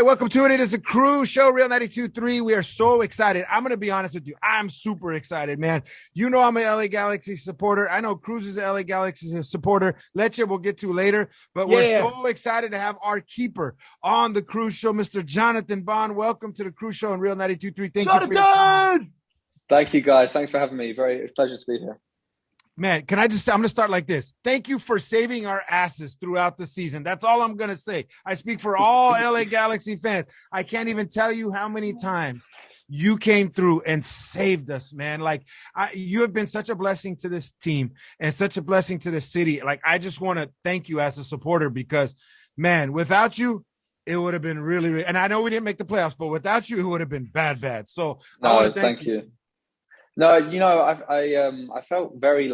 right, welcome to it. It is a crew show, Real 92.3. We are so excited. I'm going to be honest with you. I'm super excited, man. You know I'm an LA Galaxy supporter. I know Cruz is an LA Galaxy supporter. Leche we'll get to later. But we're so excited to have our keeper on the crew show, Mr. Jonathan Bond. Welcome to the crew show on Real 92.3. Thank you for your time. Thank you, guys. Thanks for having me. It's a pleasure to be here. Man, I'm going to start like this. Thank you for saving our asses throughout the season. That's all I'm going to say. I speak for all LA Galaxy fans. I can't even tell you how many times you came through and saved us, man. Like, you have been such a blessing to this team and such a blessing to the city. Like, I just want to thank you as a supporter because, man, without you, it would have been really, and I know we didn't make the playoffs, but without you, it would have been bad. So I want to thank you. No, I felt very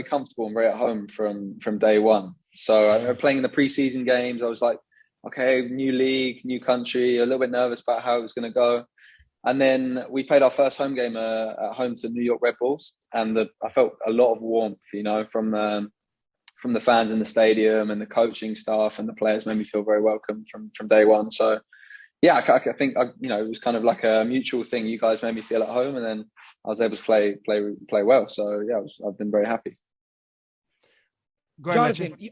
comfortable and very at home from day one. So playing in the preseason games, I was like, okay, new league, new country, a little bit nervous about how it was going to go. And then we played our first home game at home to New York Red Bulls, and I felt a lot of warmth, from the fans in the stadium, and the coaching staff and the players made me feel very welcome from day one. So. Yeah, I think it was kind of like a mutual thing. You guys made me feel at home, and then I was able to play well. So yeah, I've been very happy. Go ahead, Jonathan.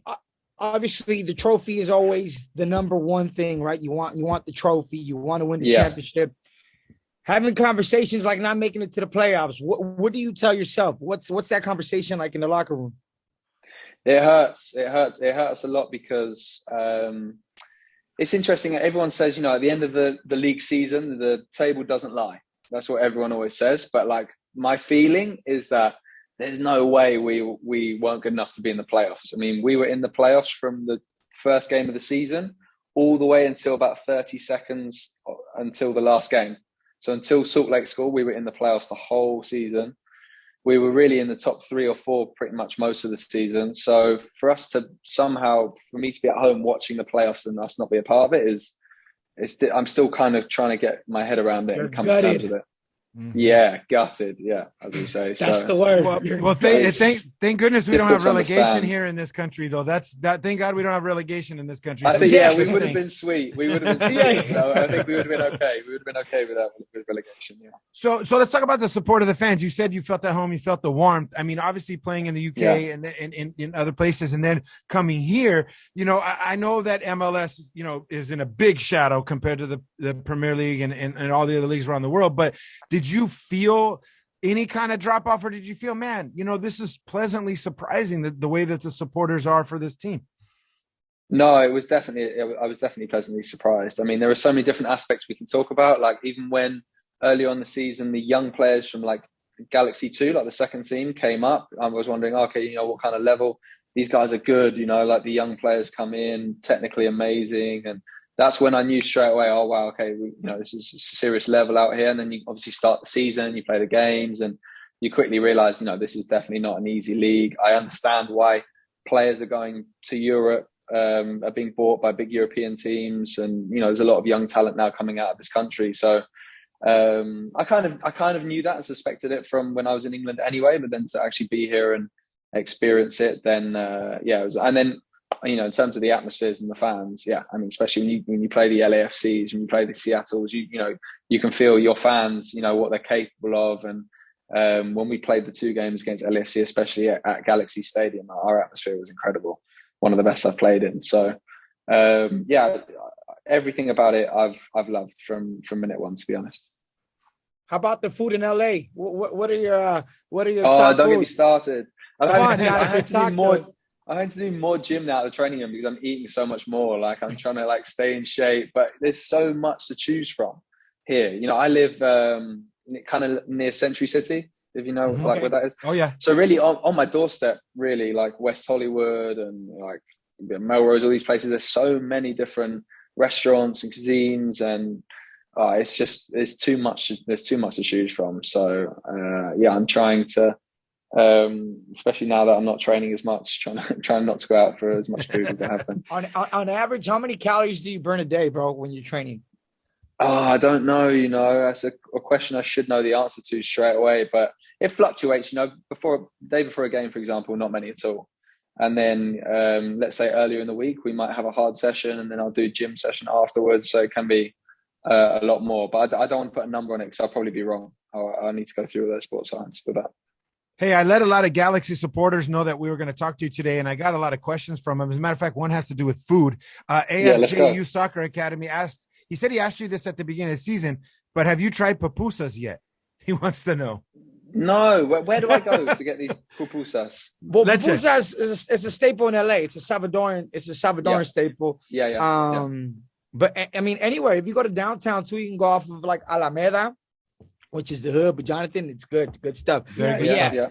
Obviously, the trophy is always the number one thing, right? You want the trophy. You want to win the championship. Having conversations like not making it to the playoffs. What do you tell yourself? What's that conversation like in the locker room? It hurts. It hurts a lot because. It's interesting. Everyone says, at the end of the league season, the table doesn't lie. That's what everyone always says. But my feeling is that there's no way we weren't good enough to be in the playoffs. I mean, we were in the playoffs from the first game of the season all the way until about 30 seconds until the last game. So until Salt Lake scored, we were in the playoffs the whole season. We were really in the top 3 or 4 pretty much most of the season. So for us to for me to be at home watching the playoffs and us not be a part of it I'm still kind of trying to get my head around it and come to terms with it. Mm-hmm. Yeah, gutted. Yeah, as we say. That's the word. Well, thank goodness we don't have relegation here in this country, though. Thank God we don't have relegation in this country. I think, we would have been sweet. We would have been sweet. I think we would have been okay. We would have been okay with relegation. Yeah. So let's talk about the support of the fans. You said you felt at home. You felt the warmth. I mean, obviously playing in the UK and in other places, and then coming here. I know that MLS, is in a big shadow compared to the Premier League and all the other leagues around the world. But did you feel any kind of drop off, or did you feel, man, this is pleasantly surprising the way that the supporters are for this team? No, I was definitely pleasantly surprised. I mean, there are so many different aspects we can talk about. Like even when early on the season, the young players from Galaxy 2, the second team came up, I was wondering, okay, what kind of level these guys are good, the young players come in technically amazing. And that's when I knew straight away, oh, wow, okay, this is a serious level out here. And then you obviously start the season, you play the games, and you quickly realize, this is definitely not an easy league. I understand why players are going to Europe, are being bought by big European teams. And, there's a lot of young talent now coming out of this country. So I kind of knew that and suspected it from when I was in England anyway, but then to actually be here and experience it, then, it was, and then, in terms of the atmospheres and the fans, I mean, especially when you play the LAFCs, when you play the Seattles, you can feel your fans, what they're capable of. And when we played the 2 games against LAFC, especially at Galaxy Stadium, our atmosphere was incredible. One of the best I've played in. So, everything about it I've loved from minute one, to be honest. How about the food in LA? What are your top don't get me started. I had to do more gym now at the training room because I'm eating so much more. I'm trying to stay in shape, but there's so much to choose from here. I live kind of near Century City, if you know where that is. Oh yeah. So really on my doorstep, really West Hollywood and Melrose, all these places. There's so many different restaurants and cuisines, and there's too much to choose from. So I'm trying to. Especially now that I'm not training as much, trying not to go out for as much food as I have been. On average, how many calories do you burn a day, bro, when you're training? Oh, I don't know. That's a question I should know the answer to straight away, but it fluctuates. Day before a game, for example, not many at all. And then let's say earlier in the week, we might have a hard session, and then I'll do a gym session afterwards. So it can be a lot more. But I don't want to put a number on it because I'll probably be wrong. I need to go through the sports science for that. Hey, I let a lot of Galaxy supporters know that we were going to talk to you today, and I got a lot of questions from them. As a matter of fact, one has to do with food. AFJU Soccer Academy he said he asked you this at the beginning of the season, but have you tried pupusas yet? He wants to know. No, where do I go to get these pupusas? Well, pupusas is a staple in LA. It's a Salvadoran staple. Yeah. But I mean, anyway, if you go to downtown too, you can go off of like Alameda, which is the hood. But Jonathan, it's good stuff. Yeah.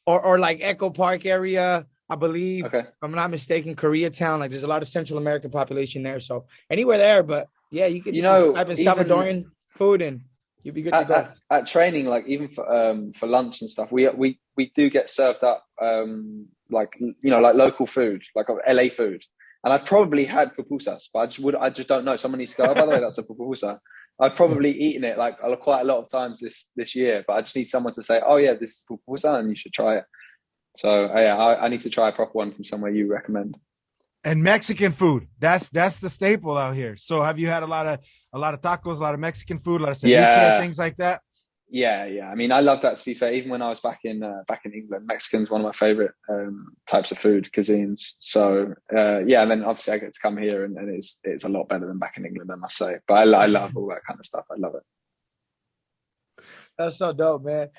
Or like Echo Park area, I believe. Okay. If I'm not mistaken, Koreatown. Like there's a lot of Central American population there. So anywhere there, but yeah, you could type in Salvadoran food and you'd be good to go. At training, like even for lunch and stuff, we do get served up like local food, like LA food. And I've probably had pupusas, but I just don't know. Someone needs to go, oh, by the way, that's a pupusa. I've probably eaten it like quite a lot of times this year, but I just need someone to say, oh yeah, this is pupusa and you should try it. So I need to try a proper one from somewhere you recommend. And Mexican food, that's the staple out here. So have you had a lot of tacos, a lot of Mexican food, a lot of ceviche, things like that? Yeah. I mean, I love that, to be fair. Even when I was back in England, Mexican's one of my favorite types of food cuisines. So and then obviously I get to come here and it's a lot better than back in England, I must say. But I love all that kind of stuff. I love it. That's so dope, man.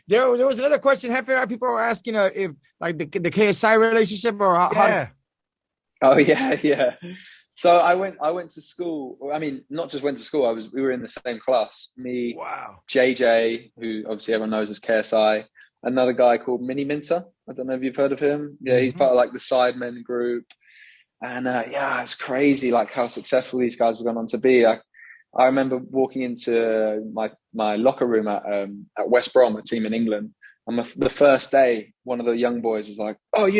There was another question. People were asking if like the KSI relationship or how. Oh yeah. So I went to school. I mean, not just went to school. We were in the same class. Me, JJ, who obviously everyone knows as KSI. Another guy called Mini Minter. I don't know if you've heard of him. Yeah, he's part of like the Sidemen group. And it's crazy like how successful these guys were going on to be. I remember walking into my locker room at West Brom, a team in England. And the first day, one of the young boys was like, "Oh,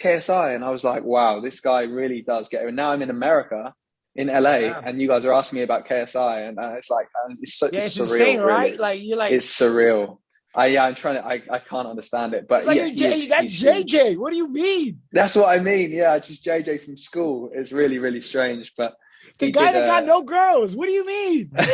KSI," and I was like, wow, this guy really does get it. And now I'm in America, in LA, and you guys are asking me about KSI, and it's like, it's surreal, insane, really. right? Like you're like, it's surreal. I'm trying to, I can't understand it, but it's like that's JJ. What do you mean? That's what I mean. Yeah, it's just JJ from school. It's really, really strange, but the guy that got no girls. What do you mean? But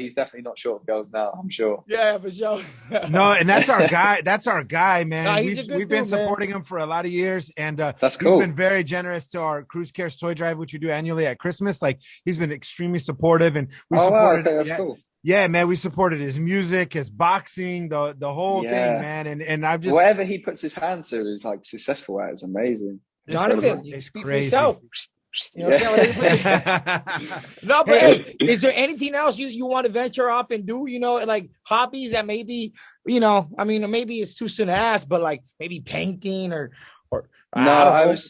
he's definitely not short of girls now, I'm sure. Yeah, for sure. No, and that's our guy. That's our guy, man. No, we've been supporting him for a lot of years, and that's cool. He's been very generous to our Cruise Cares toy drive, which we do annually at Christmas. Like he's been extremely supportive, and we supported. Wow, okay, that's cool. Yeah, man, we supported his music, his boxing, the whole thing, man. And I've just whatever he puts his hand to is like successful at. It's amazing. Jonathan, you speak for yourself. You know what I'm saying? No, but hey, is there anything else you want to venture off and do? Like hobbies that maybe, I mean, maybe it's too soon to ask, but like maybe painting or. No,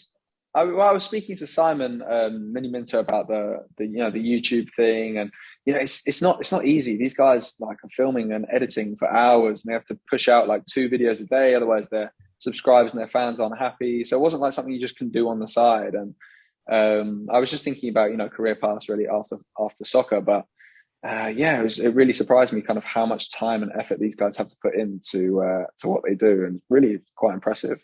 I was speaking to Simon Mini Minter about the YouTube thing, and it's not easy. These guys like are filming and editing for hours, and they have to push out like 2 videos a day, otherwise their subscribers and their fans aren't happy. So it wasn't like something you just can do on the side. And I was just thinking about career paths really after soccer, but it really surprised me kind of how much time and effort these guys have to put into to what they do, and really quite impressive.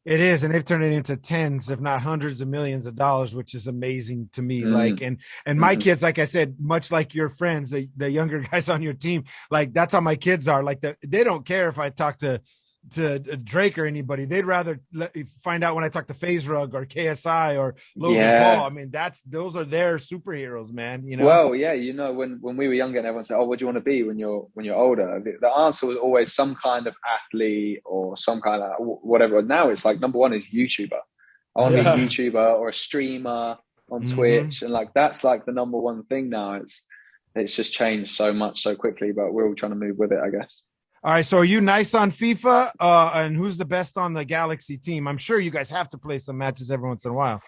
It is, and they've turned it into tens, if not hundreds of millions of dollars, which is amazing to me. Like, and my kids, like I said, much like your friends, the younger guys on your team, like that's how my kids are. Like they don't care if I talk to Drake or anybody. They'd rather find out when I talk to FaZe Rug or KSI or Logan Paul. I mean, those are their superheroes, man. Well, yeah, when we were younger and everyone said, "Oh, what do you want to be when you're older?" The answer was always some kind of athlete or some kind of whatever. Now it's like number one is YouTuber. I want to be a YouTuber or a streamer on Twitch, and like that's like the number one thing now. It's just changed so much so quickly, but we're all trying to move with it, I guess. All right, so are you nice on FIFA? And who's the best on the Galaxy team? I'm sure you guys have to play some matches every once in a while.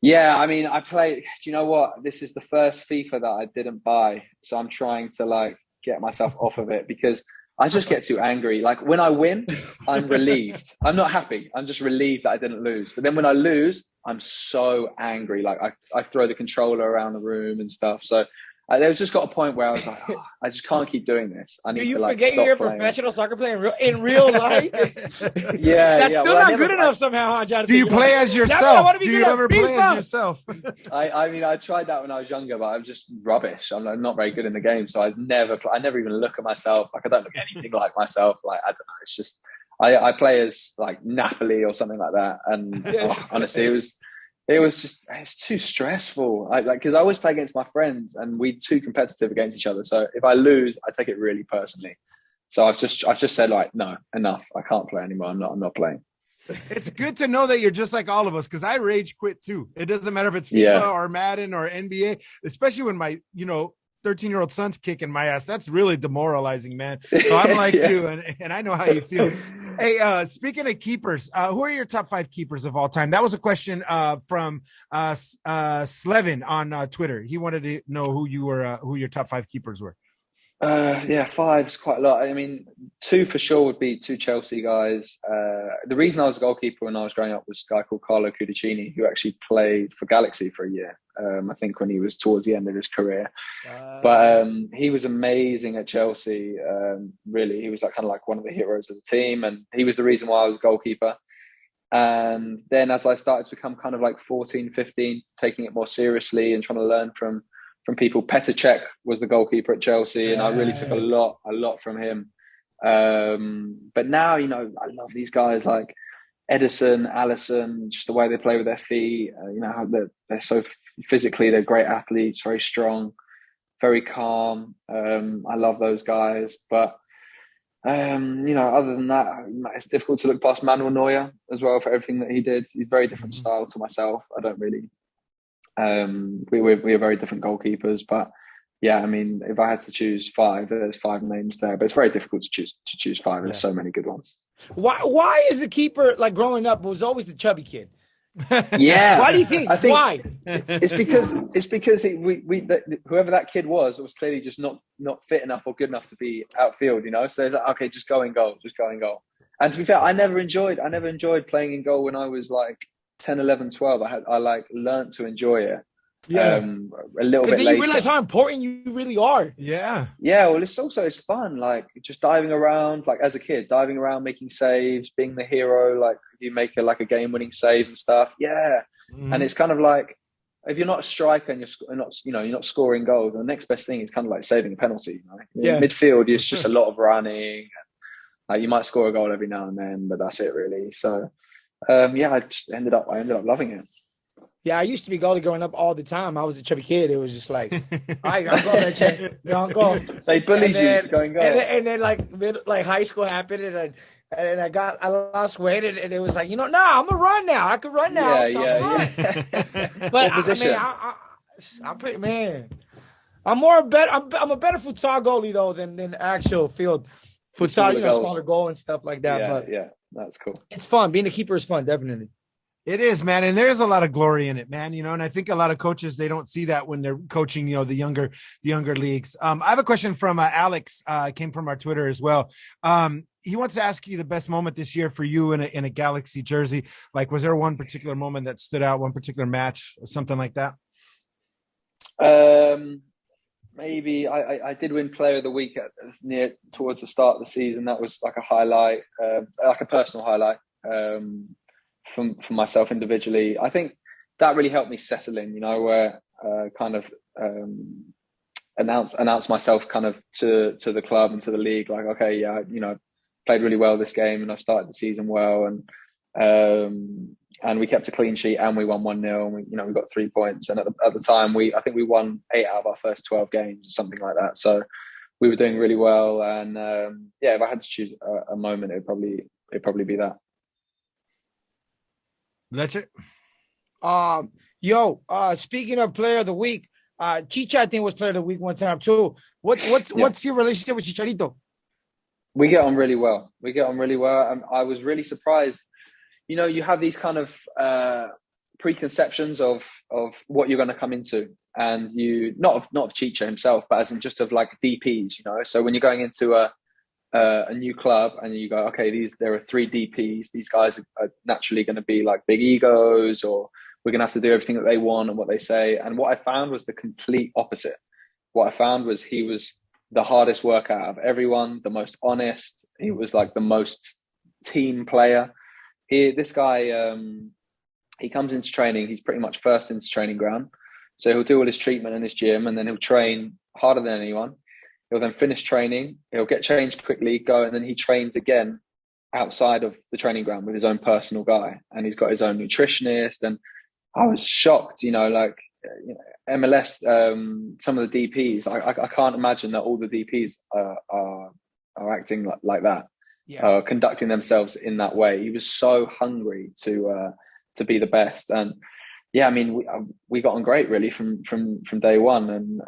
Yeah, I mean, I play. Do you know what? This is the first FIFA that I didn't buy, so I'm trying to like get myself off of it because I just get too angry. Like when I win, I'm relieved. I'm not happy. I'm just relieved that I didn't lose. But then when I lose, I'm so angry. Like I throw the controller around the room and stuff. So There was just got a point where I was like, oh, I just can't keep doing this. I need Do you to forget stop you're a playing. professional soccer player in real life? That's still not good enough somehow, huh, Jonathan? Do you play as yourself? Do you ever play as yourself? I mean, I tried that when I was younger, but I'm just rubbish. I'm not very good in the game, so I never even look at myself. Like I don't look anything like myself. Like I don't know. It's just I play as like Napoli or something like that, and honestly, it's too stressful. Because I always play against my friends, and we're too competitive against each other. So if I lose, I take it really personally. So I've just said like, no, enough. I can't play anymore. I'm not playing. It's good to know that you're just like all of us, because I rage quit too. It doesn't matter if it's FIFA or Madden or NBA, especially when my 13-year-old son's kicking my ass. That's really demoralizing, man. So I'm like you, and I know how you feel. Hey, speaking of keepers, who are your top 5 keepers of all time? That was a question from Slevin on Twitter. He wanted to know who your top 5 keepers were. 5 is quite a lot. I mean, 2 for sure would be 2 Chelsea guys. The reason I was a goalkeeper when I was growing up was a guy called Carlo Cudicini, who actually played for Galaxy for a year. I think when he was towards the end of his career. But he was amazing at Chelsea. Really, he was kind of like one of the heroes of the team, and he was the reason why I was a goalkeeper. And then as I started to become kind of like 14, 15, taking it more seriously and trying to learn from people. Petr Cech was the goalkeeper at Chelsea, and I really took a lot from him. But now, I love these guys like Ederson, Alisson, just the way they play with their feet. How they're so physically, they're great athletes, very strong, very calm. I love those guys. But, other than that, it's difficult to look past Manuel Neuer as well for everything that he did. He's very different style to myself. I don't really... we are very different goalkeepers, but yeah, I mean, if I had to choose 5, there's 5 names there, but it's very difficult to choose 5. There's so many good ones. Why is the keeper, like growing up, was always the chubby kid? Yeah. Why do you think? Why? It's because whoever that kid was clearly just not fit enough or good enough to be outfield. So it's like, okay, just go in goal. And to be fair, I never enjoyed playing in goal when I was like 10, 11, 12. I learned to enjoy it. A little bit later. Because you realize how important you really are. Yeah. Well, it's fun. Like just diving around, like as a kid, diving around, making saves, being the hero. Like you make a game-winning save and stuff. Yeah. Mm-hmm. And it's kind of like, if you're not a striker and you're not scoring goals, the next best thing is kind of like saving a penalty. In midfield, it's just a lot of running. Like you might score a goal every now and then, but that's it really. So. I just ended up loving it. Yeah, I used to be goalie growing up all the time. I was a chubby kid. It was just like, I'm going to go. They bullied you to go and go. And then like high school happened, and I lost weight, and it was like, I'm gonna run now. I could run now. But I'm pretty man. I'm a better futsal goalie though than actual field futsal. Smaller goal and stuff like that. But that's cool. It's fun. Being a keeper is fun, definitely. It is, man. And there's a lot of glory in it, man. And I think a lot of coaches, they don't see that when they're coaching, the younger leagues. I have a question from Alex, came from our Twitter as well. He wants to ask you the best moment this year for you in a Galaxy jersey. Like, was there one particular moment that stood out, one particular match or something like that? Maybe I did win Player of the Week towards the start of the season. That was like a highlight, like a personal highlight for myself individually. I think that really helped me settle in. Where kind of announce myself kind of to the club and to the league. Like, okay, played really well this game, and I've started the season well, and we kept a clean sheet, and we won 1-0, and we got 3 points. And at the time, I think we won 8 out of our first 12 games or something like that. So we were doing really well. And if I had to choose a moment, it'd probably be that. That's it. Speaking of Player of the Week, Chicha, I think, was Player of the Week one time too. What's your relationship with Chicharito? We get on really well. I was really surprised. You have these kind of preconceptions of what you're going to come into, and not of Chicha himself, but as in just of like DPs. So when you're going into a new club and you go, okay, there are 3 DPs. These guys are naturally going to be like big egos, or we're going to have to do everything that they want and what they say. And what I found was the complete opposite. what I found was he was the hardest worker out of everyone, the most honest. He was like the most team player. This guy, he comes into training. He's pretty much first into training ground. So he'll do all his treatment in his gym, and then he'll train harder than anyone. He'll then finish training. He'll get changed quickly, go, and then he trains again outside of the training ground with his own personal guy. And he's got his own nutritionist. And I was shocked, MLS, some of the DPs, I can't imagine that all the DPs are acting like that, conducting themselves in that way. He was so hungry to be the best. And yeah, I mean, we got on great really from day one. And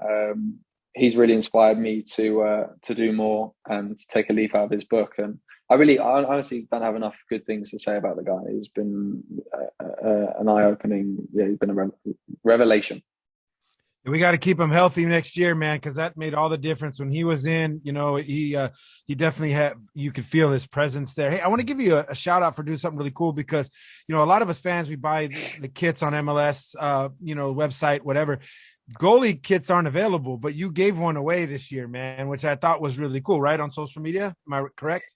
he's really inspired me to do more and to take a leaf out of his book. And I honestly don't have enough good things to say about the guy. He's been an eye-opening, he's been a revelation. We got to keep him healthy next year, man, because that made all the difference. When he was in, he definitely had, you could feel his presence there. Hey, I want to give you a shout out for doing something really cool because, a lot of us fans, we buy the kits on MLS, website, whatever. Goalie kits aren't available, but you gave one away this year, man, which I thought was really cool, right? On social media. Am I correct?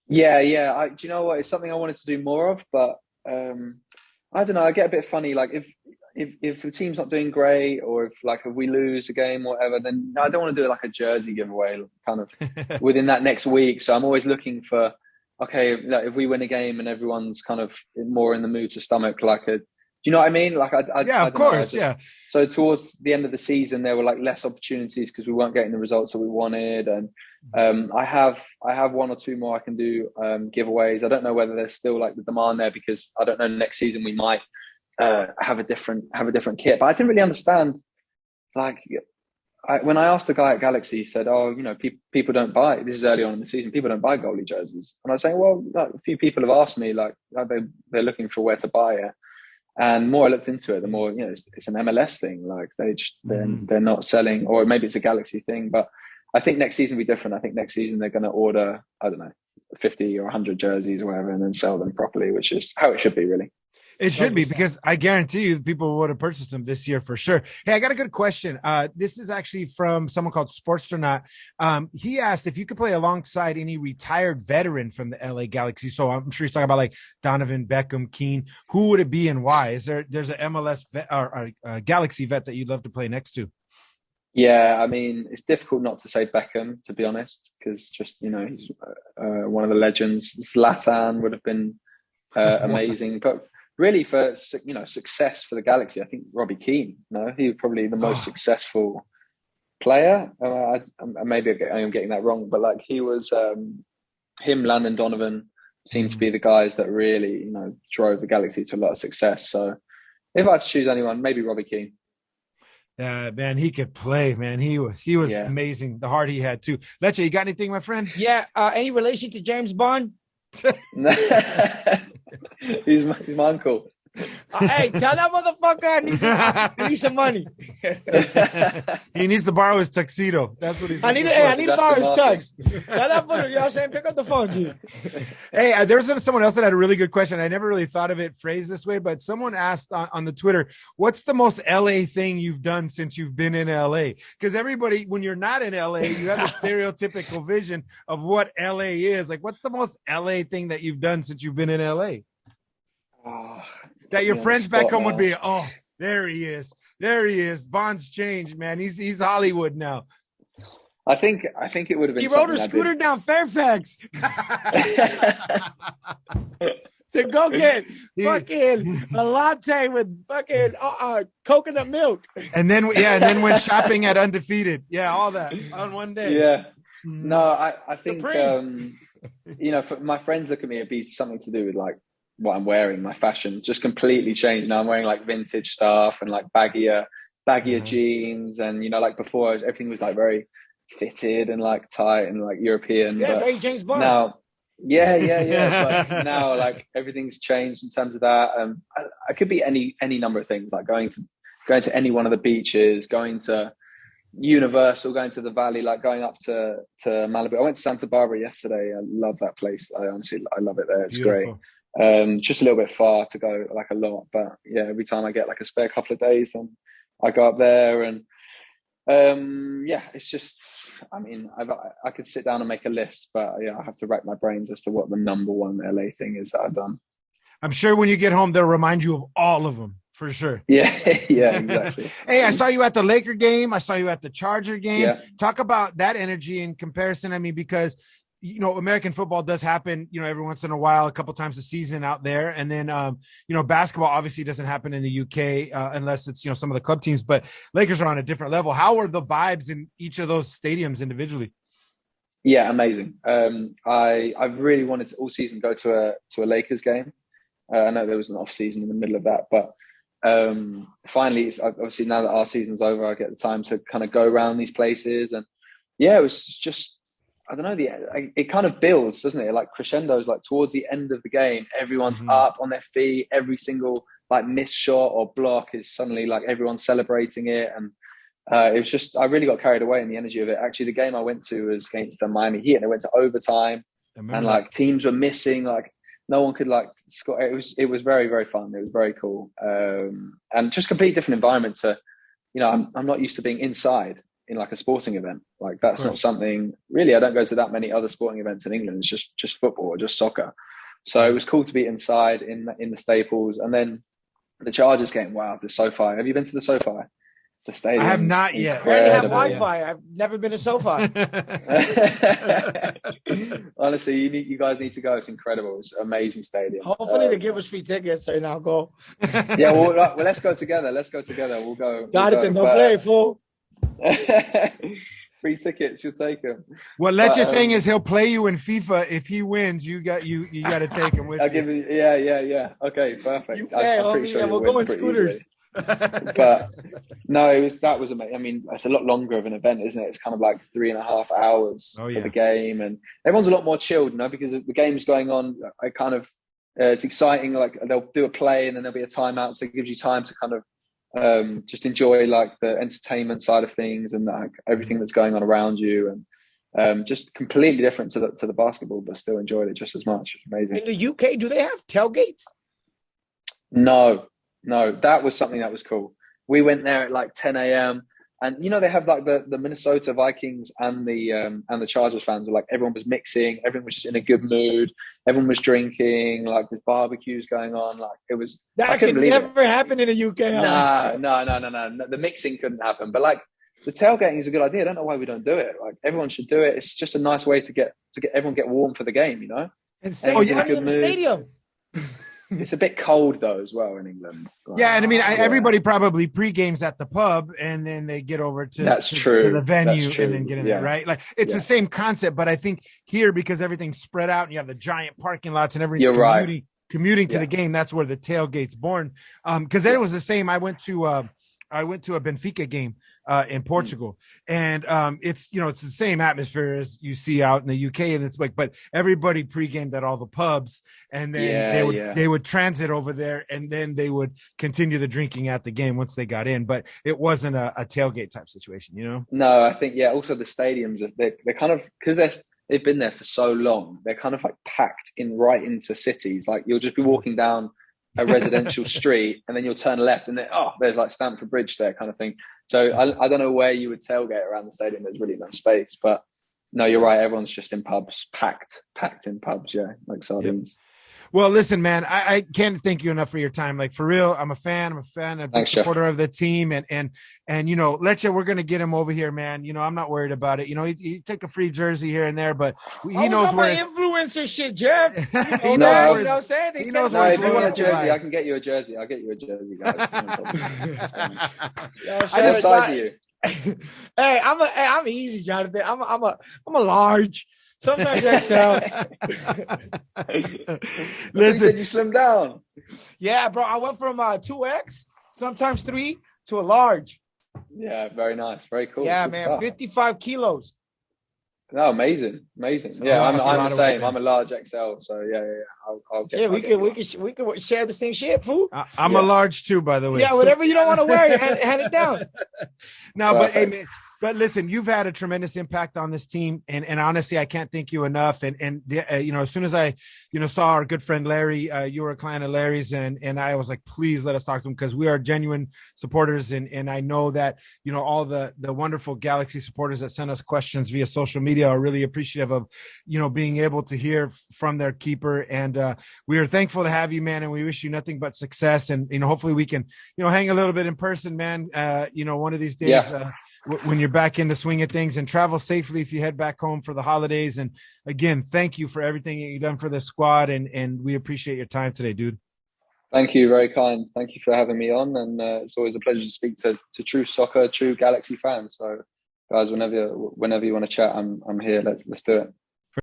Yeah. Do you know what? It's something I wanted to do more of, but I don't know. I get a bit funny. Like if the team's not doing great, or if we lose a game or whatever, then I don't want to do like a jersey giveaway kind of within that next week. So I'm always looking for, okay, if we win a game and everyone's kind of more in the mood to stomach do you know what I mean? Of course. So towards the end of the season, there were less opportunities because we weren't getting the results that we wanted. And I have one or two more I can do giveaways. I don't know whether there's still the demand there, because I don't know, next season we might have a different kit. But I didn't really understand. When I asked the guy at Galaxy, he said, people don't buy, this is early on in the season, people don't buy goalie jerseys. And I was saying, well, a few people have asked me, they're looking for where to buy it. And the more I looked into it, the more, it's an MLS thing. They're not selling, or maybe it's a Galaxy thing. But I think next season will be different. I think next season they're going to order, 50 or 100 jerseys or whatever, and then sell them properly, which is how it should be, really. It should be, because I guarantee you people would have purchased them this year for sure. Hey, I got a good question. This is actually from someone called Sportstronaut. He asked if you could play alongside any retired veteran from the LA Galaxy. So I'm sure he's talking about Donovan, Beckham, Keane. Who would it be and why? There's an MLS vet or a Galaxy vet that you'd love to play next to? Yeah, I mean, it's difficult not to say Beckham, to be honest, because just, he's one of the legends. Zlatan would have been amazing. But really, for success for the Galaxy, I think Robbie Keane. He was probably the most successful player. Maybe I'm getting that wrong, but he was him. Landon Donovan seemed to be the guys that really drove the Galaxy to a lot of success. So if I had to choose anyone, maybe Robbie Keane. Yeah, man, he could play, man. He was amazing. The heart he had too. Leche, you got anything, my friend? Yeah. Any relation to James Bond? He's my uncle. Hey, tell that motherfucker I need some money. He needs to borrow his tuxedo. That's what he's. I need to borrow his tux. Tell that motherfucker, you know what I'm saying? Pick up the phone, G. Hey, there's someone else that had a really good question. I never really thought of it phrased this way, but someone asked on the Twitter, "What's the most LA thing you've done since you've been in LA?" Because everybody, when you're not in LA, you have a stereotypical vision of what LA is. What's the most LA thing that you've done since you've been in LA? That your friends back home would be, oh, there he is. There he is. Bond's changed, man. He's Hollywood now. I think it would have been. He rode a scooter down Fairfax to go get fucking a latte with fucking coconut milk. And then went shopping at Undefeated. Yeah, all that on one day. Yeah. No, I think for my friends look at me, it'd be something to do with what I'm wearing, my fashion just completely changed. Now I'm wearing vintage stuff and baggier jeans, and before everything was very fitted and tight and European. Yeah, very James Bond. Now, but now everything's changed in terms of that. I could be any number of things, going to any one of the beaches, going to Universal, going to the Valley, going up to Malibu. I went to Santa Barbara yesterday. I love that place. I love it there. It's beautiful. Great. It's just a little bit far to go a lot, but yeah, every time I get a spare couple of days, then I go up there. And Yeah, it's just, I mean, I could sit down and make a list, but yeah, I have to rack my brains as to what the number one LA thing is that I've done. I'm sure when you get home, they'll remind you of all of them for sure. Yeah, yeah, exactly. Hey, I saw you at the Laker game. I saw you at the Charger game. Yeah. Talk about that energy in comparison. I mean, because, you know, American football does happen, you know, every once in a while, a couple times a season out there. And then, you know, basketball obviously doesn't happen in the UK unless it's, you know, some of the club teams, but Lakers are on a different level. How are the vibes in each of those stadiums individually? Yeah, amazing. I've really wanted to all season go to a Lakers game. I know there was an off season in the middle of that, but finally, obviously now that our season's over, I get the time to kind of go around these places. And yeah, it was just, I don't know, it kind of builds, doesn't it? Like crescendos, like towards the end of the game, everyone's up on their feet. Every single like missed shot or block is suddenly like everyone's celebrating it. And it was just, I really got carried away in the energy of it. Actually, the game I went to was against the Miami Heat, and it went to overtime, and like teams were missing, like no one could like score. It was very, very fun. It was very cool, and just completely different environment to, you know, I'm not used to being inside in like a sporting event. Like that's not something really. I don't go to that many other sporting events in England. It's just football or just soccer. So it was cool to be inside in the Staples, and then the Chargers game. Wow, the SoFi. Have you been to the SoFi? The stadium. I have not yet. I already have Wi-Fi. I've never been to SoFi. Honestly, you guys need to go. It's incredible. It's an amazing stadium. Hopefully they give us free tickets right now. Go. Yeah, well, let's go together. We'll go. Jonathan, don't play, fool. Free tickets, you'll take them. What Lecher's saying is he'll play you in FIFA. If he wins, you got to take him with you. Give you. Yeah. Okay, perfect. You play, homie, sure and we'll go in scooters. But no, that was amazing. I mean, it's a lot longer of an event, isn't it? It's kind of like 3.5 hours for the game, and everyone's a lot more chilled, you know, because the game's going on. I kind of it's exciting. Like they'll do a play, and then there'll be a timeout, so it gives you time to kind of just enjoy like the entertainment side of things and like everything that's going on around you, and just completely different to the basketball, but still enjoyed it just as much. It's amazing. In the UK, do they have tailgates? No, that was something that was cool. We went there at like 10 a.m. and you know they have like the Minnesota Vikings and the Chargers fans were like, everyone was mixing, everyone was just in a good mood, everyone was drinking, like there's barbecues going on, like it was that could never happen in the UK. No. The mixing couldn't happen, but like the tailgating is a good idea. I don't know why we don't do it. Like everyone should do it. It's just a nice way to get everyone get warm for the game, you know. And in the stadium. It's a bit cold though as well in England. Like, yeah, and I mean, everybody probably pre-games at the pub, and then they get over to the venue and then get in there, right? Like it's the same concept, but I think here, because everything's spread out and you have the giant parking lots and everything's commuting to the game, that's where the tailgate's born. Because it was the same. I went to a Benfica game in Portugal, and it's the same atmosphere as you see out in the UK, and it's like, but everybody pre-gamed at all the pubs, and then they would transit over there, and then they would continue the drinking at the game once they got in. But it wasn't a tailgate type situation, you know. No, I think also the stadiums, they're kind of, because they've been there for so long, they're kind of like packed in right into cities. Like you'll just be walking down a residential street, and then you'll turn left, and then there's like Stamford Bridge there, kind of thing. So I don't know where you would tailgate around the stadium. There's really no space, but no, you're right. Everyone's just in pubs, packed in pubs, like sardines. Yep. Well, listen, man, I can't thank you enough for your time. Like for real, I'm a fan, a big supporter of the team, and you know, Leche, we're gonna get him over here, man. You know, I'm not worried about it. You know, he take a free jersey here and there, but he knows where. My influencer shit, Jeff. You know what I'm saying? If you want a jersey, I can get you a jersey. I'll get you a jersey, guys. I just size you. Hey, I'm easy, Jonathan. I'm a large. Sometimes XL. Listen, you said you slimmed down. Yeah, bro. I went from 2X, sometimes 3, to a large. Yeah, very nice, very cool. Yeah, good man, stuff. 55 kilos. No, amazing. So yeah, I'm the same. I'm a large XL, so yeah. I'll get. Yeah, we can share the same shit, fool. I'm a large too, by the way. Yeah, whatever you don't want to wear, hand it down. No, but hey, man, But listen, you've had a tremendous impact on this team, and honestly, I can't thank you enough. And as soon as I, saw our good friend Larry, you were a client of Larry's, and I was like, please let us talk to him, because we are genuine supporters, and I know that all the wonderful Galaxy supporters that send us questions via social media are really appreciative of being able to hear from their keeper, and we are thankful to have you, man, and we wish you nothing but success, and hopefully we can hang a little bit in person, man. One of these days. Yeah. When you're back in the swing of things, and travel safely if you head back home for the holidays. And again, thank you for everything that you've done for the squad. And we appreciate your time today, dude. Thank you. Very kind. Thank you for having me on. And it's always a pleasure to speak to true soccer, true Galaxy fans. So guys, whenever you want to chat, I'm here. Let's do it.